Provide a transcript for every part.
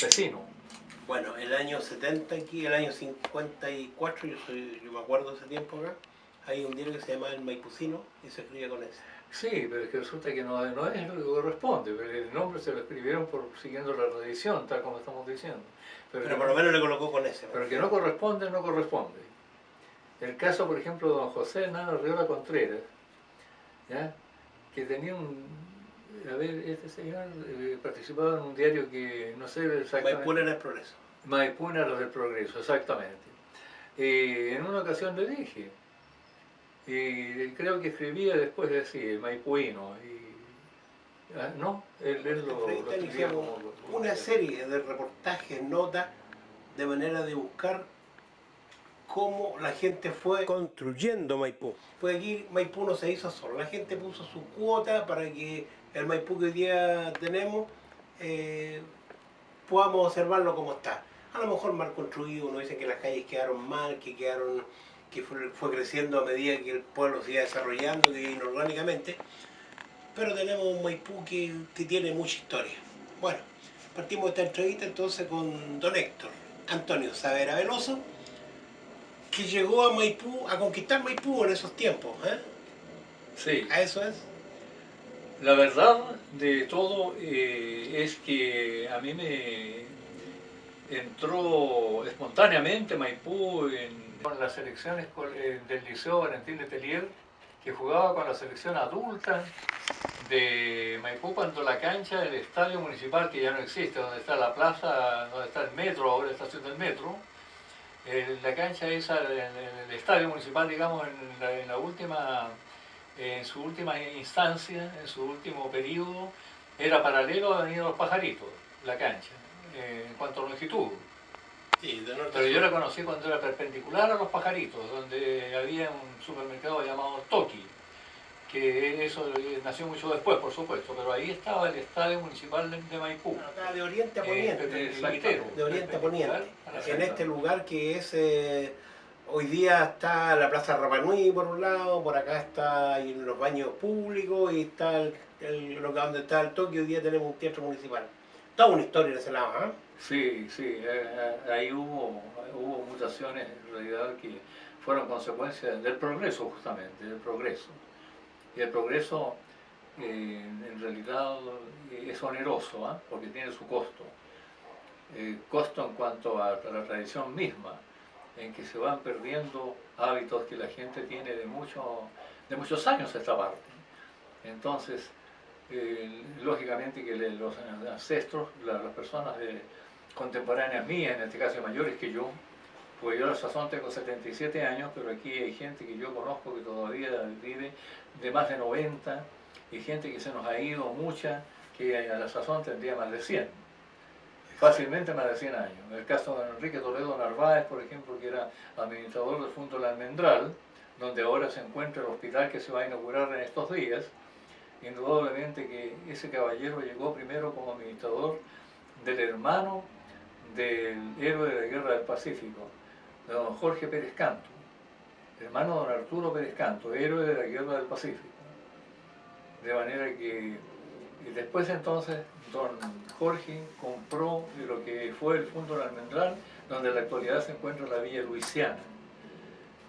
vecino. Bueno, el año 70 aquí, el año 54, yo me acuerdo de ese tiempo acá, hay un diario que se llama El Maipucino y se escribe con ese. Sí, pero es que resulta que no es lo que corresponde, pero el nombre se lo escribieron siguiendo la tradición, tal como estamos diciendo. Pero por lo menos le colocó con ese. Pero que no corresponde, no corresponde. El caso, por ejemplo, de don José Hernán Arriola Contreras, ¿ya? Que tenía a ver, este señor participaba en un diario que no sé exactamente. Maipú era el Progreso. Maipú era los del Progreso, exactamente. En una ocasión le dije, y creo que escribía después de así, el maipuino, no, él lo escribía como una serie de reportajes, notas, de manera de buscar cómo la gente fue construyendo Maipú. Pues aquí Maipú no se hizo solo, la gente puso su cuota para que el Maipú que hoy día tenemos podamos observarlo como está. A lo mejor mal construido, uno dice que las calles quedaron mal, que fue creciendo a medida que el pueblo se iba desarrollando, que inorgánicamente, pero tenemos un Maipú que tiene mucha historia. Bueno, partimos esta entrevista entonces con don Héctor Antonio Saavedra Veloso, que llegó a Maipú, a conquistar Maipú en esos tiempos, ¿eh? Sí. ¿A eso es? La verdad de todo es que a mí me entró espontáneamente Maipú con las selecciones del Liceo Valentín Letelier, que jugaba con la selección adulta de Maipú cuando la cancha del estadio municipal, que ya no existe, donde está la plaza, donde está el metro, ahora la estación del metro, la cancha esa, el estadio municipal, digamos, en su última instancia, en su último periodo, era paralelo a Avenida Los Pajaritos, la cancha, en cuanto a longitud. Sí, de norte pero yo la conocí cuando era perpendicular a Los Pajaritos, donde había un supermercado llamado Toki, que eso nació mucho después, por supuesto, pero ahí estaba el estadio municipal de Maipú. Bueno, acá de oriente a poniente, de oriente a poniente, en este lugar que es, hoy día está la Plaza Rapa Nui por un lado, por acá está los baños públicos y está donde está el Tokio, hoy día tenemos un teatro municipal. Toda una historia en ese lado, ¿eh? Sí, sí, ahí hubo mutaciones en realidad que fueron consecuencias del progreso justamente, del progreso. Y el progreso en realidad es oneroso, ¿eh? Porque tiene su costo. Costo en cuanto a la tradición misma, en que se van perdiendo hábitos que la gente tiene de muchos años a esta parte. Entonces, lógicamente que los ancestros, las personas contemporáneas mías, en este caso mayores que yo, pues yo a la sazón tengo 77 años, pero aquí hay gente que yo conozco que todavía vive de más de 90, y gente que se nos ha ido, mucha, que a la sazón tendría más de 100, fácilmente más de 100 años. En el caso de Enrique Toledo Narváez, por ejemplo, que era administrador del Fondo La Almendral, donde ahora se encuentra el hospital que se va a inaugurar en estos días, indudablemente que ese caballero llegó primero como administrador del hermano del héroe de la Guerra del Pacífico, de don Jorge Pérez Canto, hermano de don Arturo Pérez Canto, héroe de la Guerra del Pacífico. De manera que después entonces don Jorge compró lo que fue el Fondo del Almendral, donde en la actualidad se encuentra la Villa Luisiana,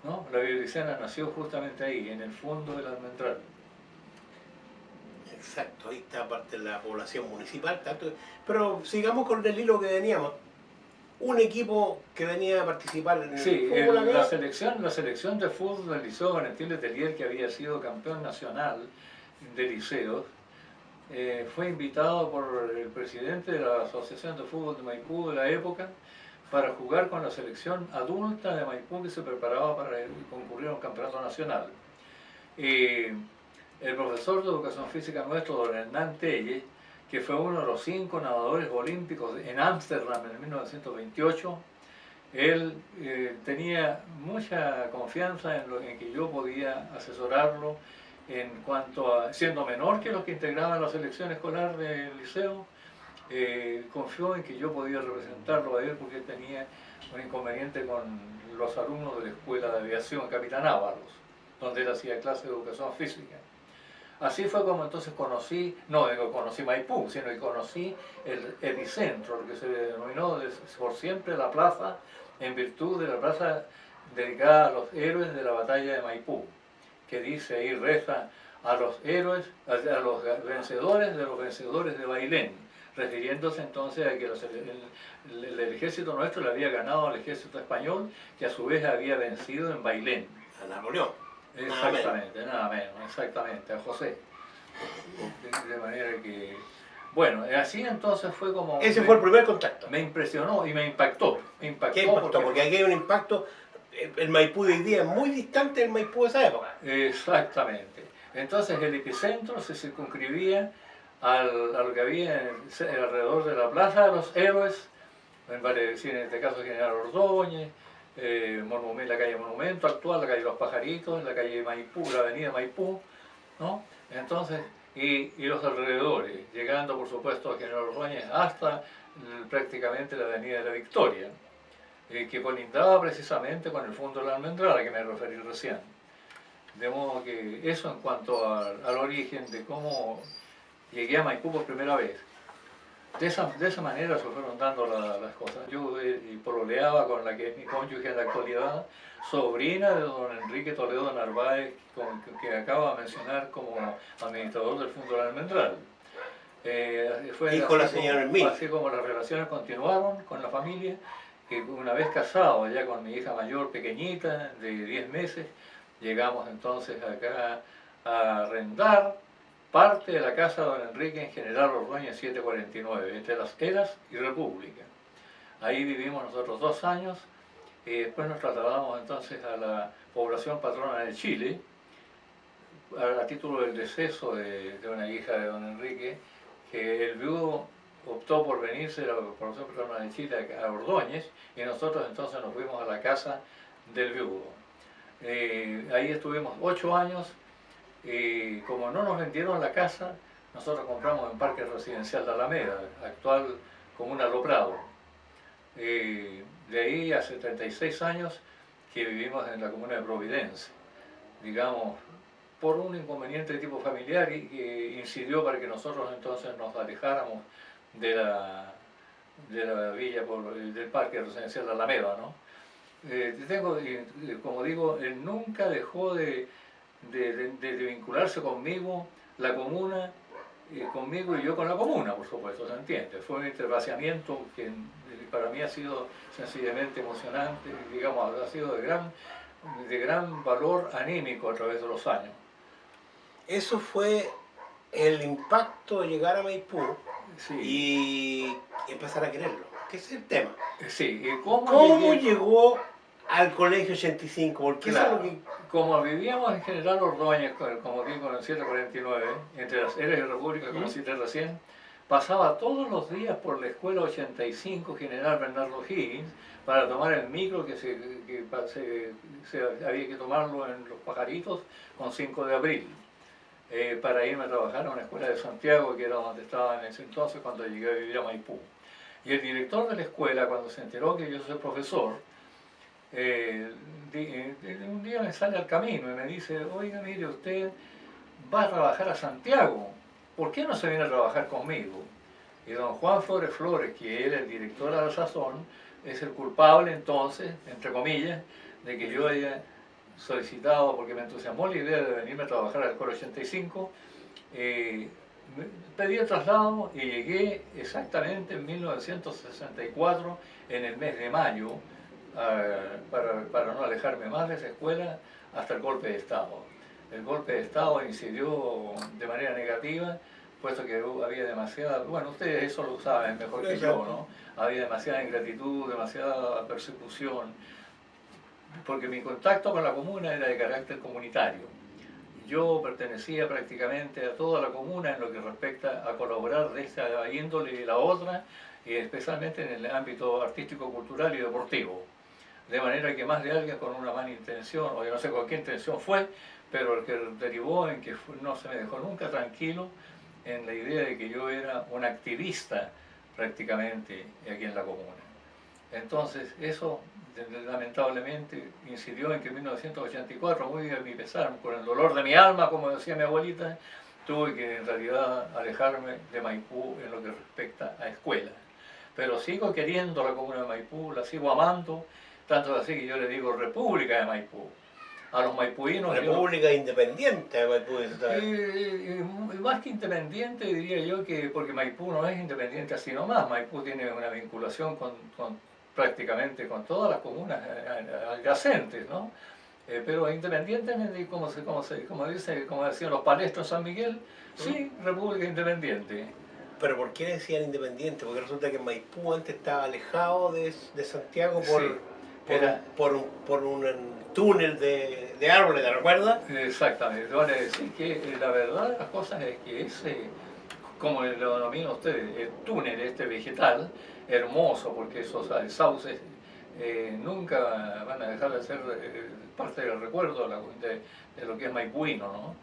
¿no? La Villa Luisiana nació justamente ahí, en el Fondo del Almendral. Exacto, ahí está parte de la población municipal, tanto, pero sigamos con el hilo que veníamos. Un equipo que venía a participar en el fútbol acá. La selección de fútbol del Liceo Valentín Letelier, que había sido campeón nacional de liceos, fue invitado por el presidente de la Asociación de Fútbol de Maipú de la época para jugar con la selección adulta de Maipú que se preparaba para concurrir a un campeonato nacional. El profesor de educación física nuestro, don Hernán Telle, que fue uno de los 5 nadadores olímpicos en Ámsterdam en 1928, él tenía mucha confianza en que yo podía asesorarlo en cuanto a, siendo menor que los que integraban la selección escolar del liceo, confió en que yo podía representarlo a él porque él tenía un inconveniente con los alumnos de la Escuela de Aviación Capitán Ábalos, donde él hacía clase de educación física. Así fue como entonces conocí, no digo conocí Maipú, sino que conocí el epicentro, lo que se denominó por siempre la plaza, en virtud de la plaza dedicada a los héroes de la batalla de Maipú, que dice ahí, reza a los héroes, a los vencedores de Bailén, refiriéndose entonces a que el ejército nuestro le había ganado al ejército español, que a su vez había vencido en Bailén. A Napoleón. Exactamente, nada menos, exactamente, a José. De manera que, bueno, así entonces fue como... Ese fue el primer contacto. Me impresionó y me impactó. ¿Qué impactó? Porque aquí hay un impacto, el Maipú de hoy día es muy distante del Maipú de esa época. Exactamente. Entonces el epicentro se circunscribía a lo que había alrededor de la Plaza de los Héroes, en este caso General Ordóñez, la calle Monumento actual, la calle Los Pajaritos, la calle Maipú, la avenida Maipú, ¿no? Entonces, y los alrededores, llegando por supuesto a General Ordóñez hasta prácticamente la avenida de la Victoria, que colindaba precisamente con el fondo de la Almendrada, a la que me referí recién. De modo que eso en cuanto al origen de cómo llegué a Maipú por primera vez. De esa manera se fueron dando las cosas. Yo pololeaba con la que es mi cónyuge en la actualidad, sobrina de don Enrique Toledo Narváez, que acabo de mencionar como administrador del Fondo del Almendral. Hijo de la señora Hermín. Así como las relaciones continuaron con la familia, que una vez casado ya con mi hija mayor pequeñita de 10 meses, llegamos entonces acá a arrendar parte de la casa de don Enrique en General Ordóñez 749, entre Las Heras y República. Ahí vivimos nosotros 2 años y después nos trasladamos entonces a la población patrona de Chile, a título del deceso de una hija de don Enrique, que el viudo optó por venirse a la población patrona de Chile a Ordóñez, y nosotros entonces nos fuimos a la casa del viudo. Ahí estuvimos 8 años. Y como no nos vendieron la casa, nosotros compramos en Parque Residencial de Alameda, actual comuna Lo Prado. De ahí hace 36 años que vivimos en la comuna de Providencia, digamos, por un inconveniente de tipo familiar y que incidió para que nosotros entonces nos alejáramos de la villa, del Parque Residencial de Alameda, ¿no? Como digo, él nunca dejó de vincularse conmigo, la comuna, conmigo y yo con la comuna, por supuesto, ¿se entiende? Fue un intervaciamiento que para mí ha sido sencillamente emocionante, digamos, ha sido de gran valor anímico a través de los años. Eso fue el impacto de llegar a Maipú, sí, y empezar a quererlo, que es el tema. Sí, ¿y cómo llegó al colegio 85? Porque claro, eso es lo que... Como vivíamos en General Ordóñez, como digo, en el 749, entre Las Heras y República, como cité recién, pasaba todos los días por la escuela 85 General Bernardo Higgins para tomar el micro que había que tomarlo en Los Pajaritos con 5 de abril, para irme a trabajar a una escuela de Santiago, que era donde estaba en ese entonces cuando llegué a vivir a Maipú. Y el director de la escuela, cuando se enteró que yo soy profesor, un día me sale al camino y me dice: oiga, mire, usted va a trabajar a Santiago, ¿por qué no se viene a trabajar conmigo? Y don Juan Flores, que era el director a la sazón, es el culpable entonces, entre comillas, de que yo haya solicitado, porque me entusiasmó la idea de venirme a trabajar al Coro 85, pedí el traslado y llegué exactamente en 1964, en el mes de mayo, para no alejarme más de esa escuela, hasta el golpe de Estado. El golpe de Estado incidió de manera negativa, puesto que había demasiada, bueno, ustedes eso lo saben mejor que yo, ¿no? Había demasiada ingratitud, demasiada persecución, porque mi contacto con la comuna era de carácter comunitario. Yo pertenecía prácticamente a toda la comuna en lo que respecta a colaborar de esta índole y la otra, y especialmente en el ámbito artístico, cultural y deportivo. De manera que más de alguien con una mala intención, o yo no sé con qué intención fue, pero el que derivó en que no se me dejó nunca tranquilo en la idea de que yo era un activista prácticamente aquí en la comuna. Entonces eso lamentablemente incidió en que en 1984, muy a mi pesar, con el dolor de mi alma, como decía mi abuelita, tuve que en realidad alejarme de Maipú en lo que respecta a escuela. Pero sigo queriendo la comuna de Maipú, la sigo amando, tanto así que yo le digo República de Maipú. A los maipuinos... República Independiente de Maipú. Más que independiente diría yo que, porque Maipú no es independiente así nomás, Maipú tiene una vinculación prácticamente con todas las comunas adyacentes, ¿no? Pero independientemente, como decían los palestros en San Miguel, sí, República Independiente. ¿Pero por qué decían independiente? Porque resulta que Maipú antes estaba alejado de Santiago por un túnel de árboles, ¿te recuerdas? Exactamente. Vale decir que la verdad de las cosas es que como lo denomina usted, el túnel este vegetal, hermoso, porque esos sauces nunca van a dejar de ser parte del recuerdo de lo que es maipuino, ¿no?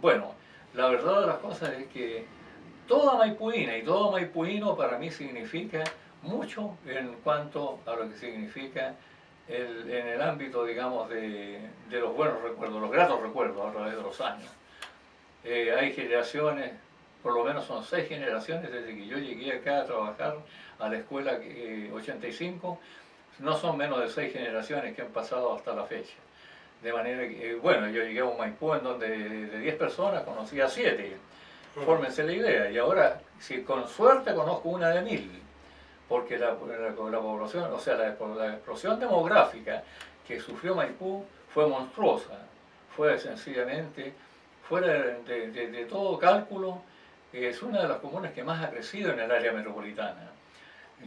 Bueno, la verdad de las cosas es que toda maipuina y todo maipuino para mí significa mucho en cuanto a lo que significa en el ámbito, digamos, de los buenos recuerdos, los gratos recuerdos a través de los años. Hay generaciones, por lo menos son 6 generaciones desde que yo llegué acá a trabajar a la escuela 85, no son menos de 6 generaciones que han pasado hasta la fecha. De manera que, bueno, yo llegué a un Maipú en donde de 10 personas conocí a 7, fórmense la idea, y ahora, si con suerte conozco una de 1000, porque la población, o sea, la explosión demográfica que sufrió Maipú fue monstruosa, fue sencillamente, fuera de todo cálculo, es una de las comunas que más ha crecido en el área metropolitana.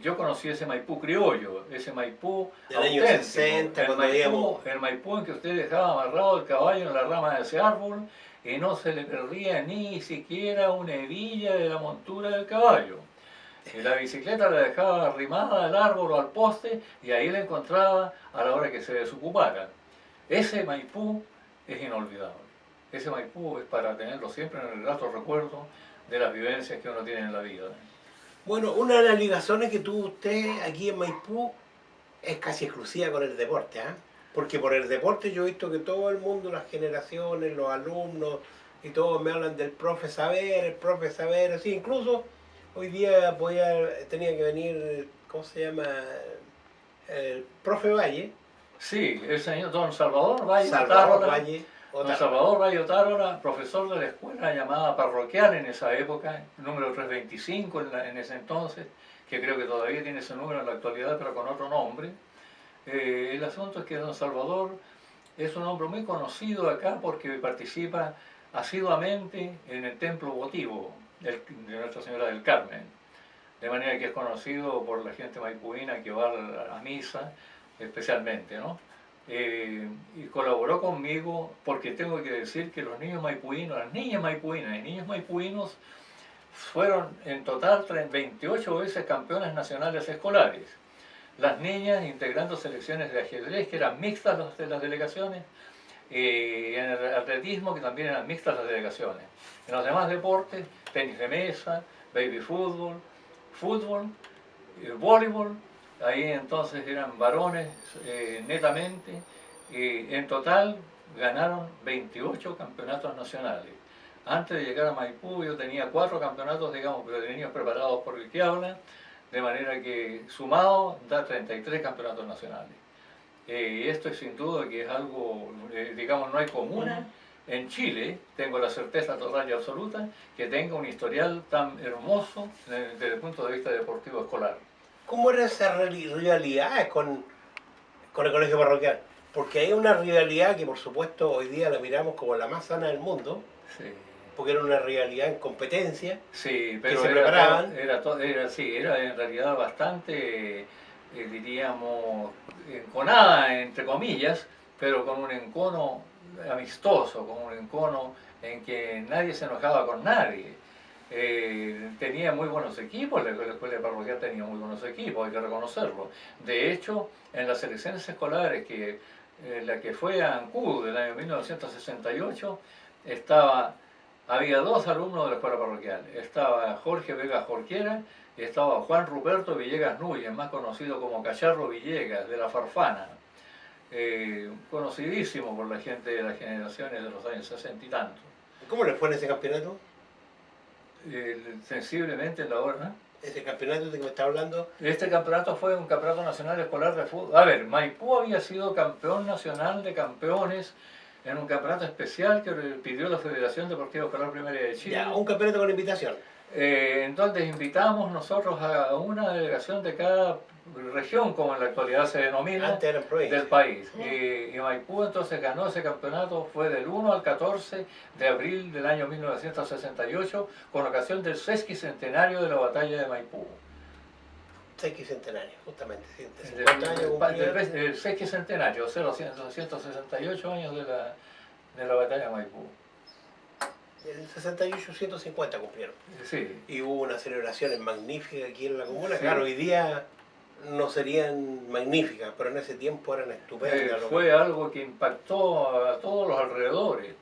Yo conocí ese Maipú criollo, ese Maipú auténtico, años 60, el Maipú en que usted dejaba amarrado el caballo en la rama de ese árbol y no se le perdía ni siquiera una hebilla de la montura del caballo. Y la bicicleta la dejaba arrimada al árbol o al poste y ahí la encontraba a la hora que se desocupara. Ese Maipú es inolvidable. Ese Maipú es para tenerlo siempre en el grato recuerdo de las vivencias que uno tiene en la vida. Bueno, una de las ligaciones que tuvo usted aquí en Maipú es casi exclusiva con el deporte, ¿eh? Porque por el deporte yo he visto que todo el mundo, las generaciones, los alumnos y todos me hablan del profe saber, así, incluso hoy día tenía que venir, ¿cómo se llama? El profe Valle. Sí, el señor don Salvador Valle. Don Salvador Valle Otárola, profesor de la escuela llamada parroquial en esa época, número 325 en ese entonces, que creo que todavía tiene ese número en la actualidad, pero con otro nombre. El asunto es que don Salvador es un hombre muy conocido acá porque participa asiduamente en el templo votivo de Nuestra Señora del Carmen, de manera que es conocido por la gente maipuina que va a misa especialmente, ¿no? Y colaboró conmigo porque tengo que decir que los niños maipuinos, las niñas maipuinas y niños maipuinos fueron en total 28 veces campeonas nacionales escolares. Las niñas integrando selecciones de ajedrez que eran mixtas las delegaciones, y en el atletismo que también eran mixtas las delegaciones. En los demás deportes, tenis de mesa, baby fútbol, voleibol, ahí entonces eran varones netamente, y en total ganaron 28 campeonatos nacionales. Antes de llegar a Maipú yo tenía 4 campeonatos, digamos, pero de niños preparados por el que habla, de manera que sumado da 33 campeonatos nacionales. Y esto es sin duda que es algo, digamos, no hay comuna en Chile, tengo la certeza total y absoluta, que tenga un historial tan hermoso desde el punto de vista deportivo escolar. ¿Cómo era esa rivalidad con el colegio parroquial? Porque hay una rivalidad que por supuesto hoy día la miramos como la más sana del mundo, sí, porque era una rivalidad en competencia, sí, pero que se preparaban. Era en realidad bastante, diríamos, enconada, entre comillas, pero con un encono amistoso, con un encono en que nadie se enojaba con nadie. Tenía muy buenos equipos, la escuela parroquial tenía muy buenos equipos, hay que reconocerlo. De hecho, en las selecciones escolares, la que fue a Ancud del año 1968, había 2 alumnos de la escuela parroquial. Estaba Jorge Vega Jorquera y estaba Juan Ruperto Villegas Núñez, más conocido como Cacharro Villegas, de la Farfana. Conocidísimo por la gente de las generaciones de los años 60 y tantos. ¿Cómo le fue en ese campeonato? Sensiblemente en la hora. Ese campeonato de que me está hablando. Este campeonato fue un campeonato nacional escolar de fútbol. A ver, Maipú había sido campeón nacional de campeones en un campeonato especial que pidió la Federación Deportiva Escolar Primaria de Chile. Ya, un campeonato con invitación. Entonces invitamos nosotros a una delegación de cada región, como en la actualidad se denomina, Antes eran provincias. del país. Y Maipú entonces ganó ese campeonato, fue del 1 al 14 de abril del año 1968, con ocasión del sesquicentenario de la batalla de Maipú. Sesquicentenario, justamente. 50 años cumplía. El sesquicentenario, o sea, los 268 años de la batalla de Maipú. En el 68, 150 cumplieron. Sí. Y hubo unas celebraciones magníficas aquí en la comuna. Sí. Claro, hoy día no serían magníficas, pero en ese tiempo eran estupendas. Fue algo que impactó a todos los alrededores.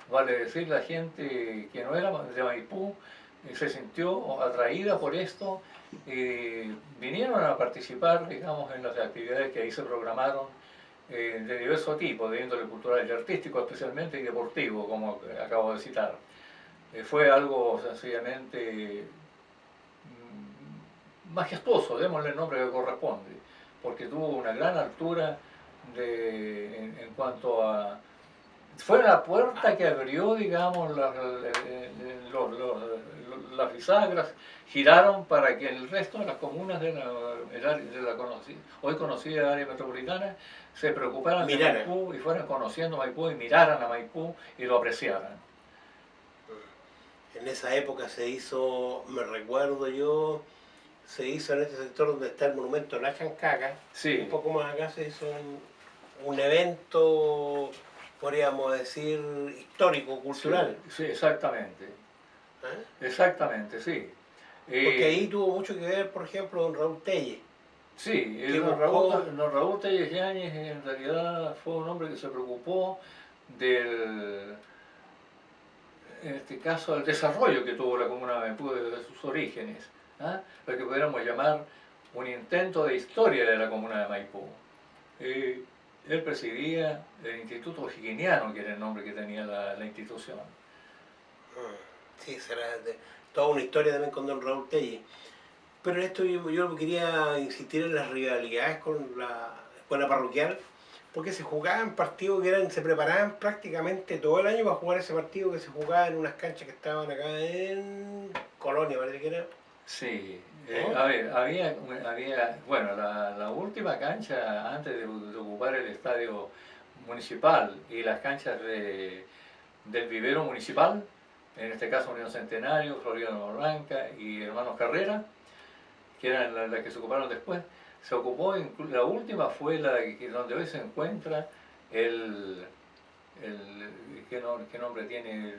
Vale decir, la gente que no era de Maipú se sintió atraída por esto y vinieron a participar, digamos, en las actividades que ahí se programaron de diverso tipo, de índole cultural y artístico especialmente, y deportivo, como acabo de citar. Fue algo sencillamente majestuoso, démosle el nombre que corresponde, porque tuvo una gran altura en cuanto a... Fue la puerta que abrió, digamos, las bisagras, giraron para que el resto de las comunas de la hoy conocida área metropolitana se preocuparan de Maipú y fueran conociendo Maipú y miraran a Maipú y lo apreciaran. En esa época se hizo, me recuerdo yo, se hizo en este sector donde está el monumento de la Chancaca, sí. Un poco más acá se hizo un evento, podríamos decir, histórico, cultural. Sí, sí, exactamente. Exactamente, sí. Porque ahí tuvo mucho que ver, por ejemplo, don Raúl Tellez. Sí, don Raúl Tellez Yáñez en realidad fue un hombre que se preocupó en este caso, del desarrollo que tuvo la comuna de Maipú desde sus orígenes, lo que pudiéramos llamar un intento de historia de la comuna de Maipú. Él presidía el Instituto Higginiano, que era el nombre que tenía la institución. Sí, será toda una historia también con don Raúl Tellez. Pero en esto yo quería insistir en las rivalidades con la escuela parroquial, porque se jugaban partidos que se preparaban prácticamente todo el año para jugar ese partido que se jugaba en unas canchas que estaban acá en Colonia, parece que era. Sí, a ver, había bueno, la última cancha antes de ocupar el estadio municipal y las canchas del vivero municipal, en este caso Unión Centenario, Floriano Blanca y Hermanos Carrera, que eran las que se ocuparon después. Se ocupó, la última fue donde hoy se encuentra ¿qué nombre tiene?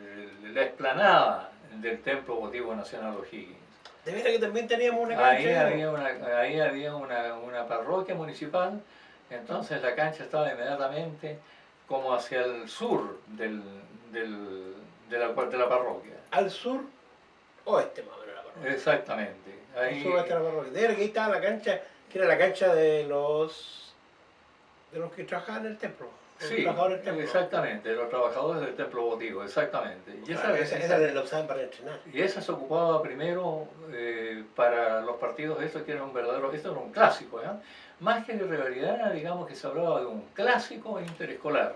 La explanada del Templo Votivo Nacional O'Higgins. De veras que también teníamos una cancha. Ahí había una parroquia municipal, entonces la cancha estaba inmediatamente como hacia el sur de la parroquia. Al sur, oeste más o menos la parroquia. Exactamente. Ahí, al sur oeste de la parroquia. De veras que ahí estaba la cancha, que era la cancha de los que trabajaban en el templo. Sí, exactamente, los trabajadores del templo votivo, exactamente. Y esa la usaban para entrenar. Y esa se ocupaba primero para los partidos, esto era un clásico, más que de rivalidad, digamos que se hablaba de un clásico interescolar.